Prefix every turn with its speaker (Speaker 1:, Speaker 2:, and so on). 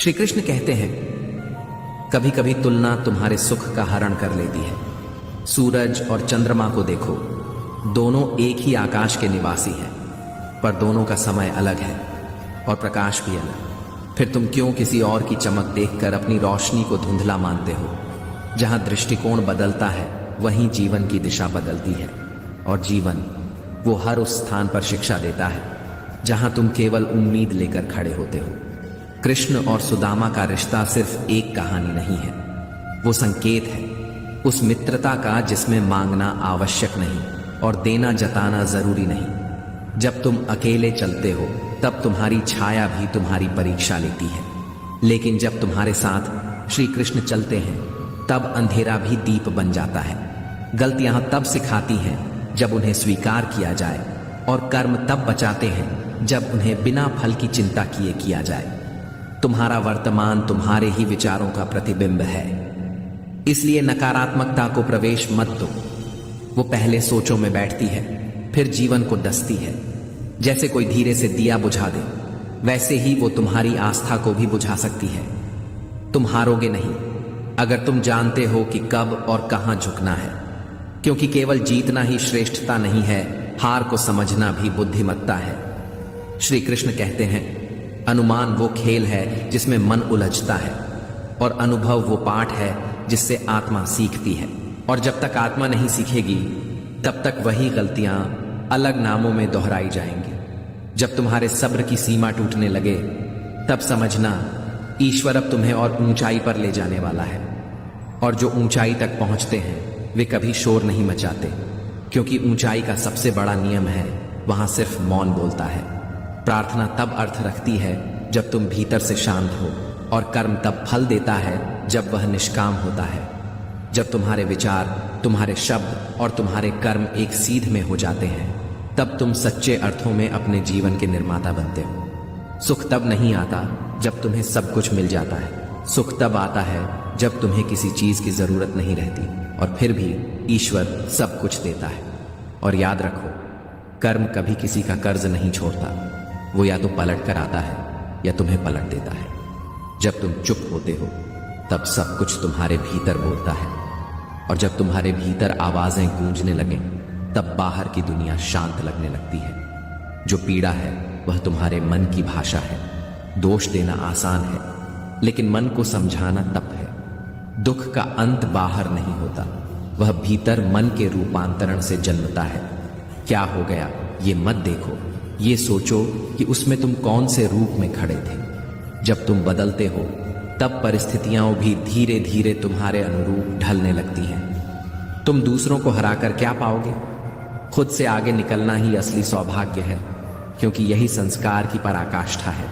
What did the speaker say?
Speaker 1: श्री कृष्ण कहते हैं, कभी कभी तुलना तुम्हारे सुख का हरण कर लेती है। सूरज और चंद्रमा को देखो, दोनों एक ही आकाश के निवासी हैं, पर दोनों का समय अलग है और प्रकाश भी अलग। फिर तुम क्यों किसी और की चमक देखकर अपनी रोशनी को धुंधला मानते हो? जहां दृष्टिकोण बदलता है वहीं जीवन की दिशा बदलती है, और जीवन वो हर उस स्थान पर शिक्षा देता है जहां तुम केवल उम्मीद लेकर खड़े होते हो। कृष्ण और सुदामा का रिश्ता सिर्फ एक कहानी नहीं है, वो संकेत है उस मित्रता का जिसमें मांगना आवश्यक नहीं और देना जताना जरूरी नहीं। जब तुम अकेले चलते हो तब तुम्हारी छाया भी तुम्हारी परीक्षा लेती है, लेकिन जब तुम्हारे साथ श्री कृष्ण चलते हैं तब अंधेरा भी दीप बन जाता है। गलतियां तब सिखाती हैं जब उन्हें स्वीकार किया जाए, और कर्म तब बचाते हैं जब उन्हें बिना फल की चिंता किए किया जाए। तुम्हारा वर्तमान तुम्हारे ही विचारों का प्रतिबिंब है, इसलिए नकारात्मकता को प्रवेश मत दो। वो पहले सोचों में बैठती है, फिर जीवन को डसती है। जैसे कोई धीरे से दिया बुझा दे, वैसे ही वो तुम्हारी आस्था को भी बुझा सकती है। तुम हारोगे नहीं अगर तुम जानते हो कि कब और कहां झुकना है, क्योंकि केवल जीतना ही श्रेष्ठता नहीं है, हार को समझना भी बुद्धिमत्ता है। श्री कृष्ण कहते हैं, अनुमान वो खेल है जिसमें मन उलझता है, और अनुभव वो पाठ है जिससे आत्मा सीखती है। और जब तक आत्मा नहीं सीखेगी तब तक वही गलतियां अलग नामों में दोहराई जाएंगी। जब तुम्हारे सब्र की सीमा टूटने लगे तब समझना ईश्वर अब तुम्हें और ऊंचाई पर ले जाने वाला है। और जो ऊंचाई तक पहुंचते हैं वे कभी शोर नहीं मचाते, क्योंकि ऊंचाई का सबसे बड़ा नियम है वहां सिर्फ मौन बोलता है। प्रार्थना तब अर्थ रखती है जब तुम भीतर से शांत हो, और कर्म तब फल देता है जब वह निष्काम होता है। जब तुम्हारे विचार, तुम्हारे शब्द और तुम्हारे कर्म एक सीध में हो जाते हैं तब तुम सच्चे अर्थों में अपने जीवन के निर्माता बनते हो। सुख तब नहीं आता जब तुम्हें सब कुछ मिल जाता है, सुख तब आता है जब तुम्हें किसी चीज की जरूरत नहीं रहती, और फिर भी ईश्वर सब कुछ देता है। और याद रखो, कर्म कभी किसी का कर्ज नहीं छोड़ता, वो या तो पलट कर आता है या तुम्हें पलट देता है। जब तुम चुप होते हो तब सब कुछ तुम्हारे भीतर बोलता है, और जब तुम्हारे भीतर आवाजें गूंजने लगें तब बाहर की दुनिया शांत लगने लगती है। जो पीड़ा है वह तुम्हारे मन की भाषा है। दोष देना आसान है, लेकिन मन को समझाना तप है। दुख का अंत बाहर नहीं होता, वह भीतर मन के रूपांतरण से जन्मता है। क्या हो गया ये मत देखो, ये सोचो कि उसमें तुम कौन से रूप में खड़े थे। जब तुम बदलते हो तब परिस्थितियां भी धीरे धीरे तुम्हारे अनुरूप ढलने लगती हैं। तुम दूसरों को हराकर क्या पाओगे? खुद से आगे निकलना ही असली सौभाग्य है, क्योंकि यही संस्कार की पराकाष्ठा है।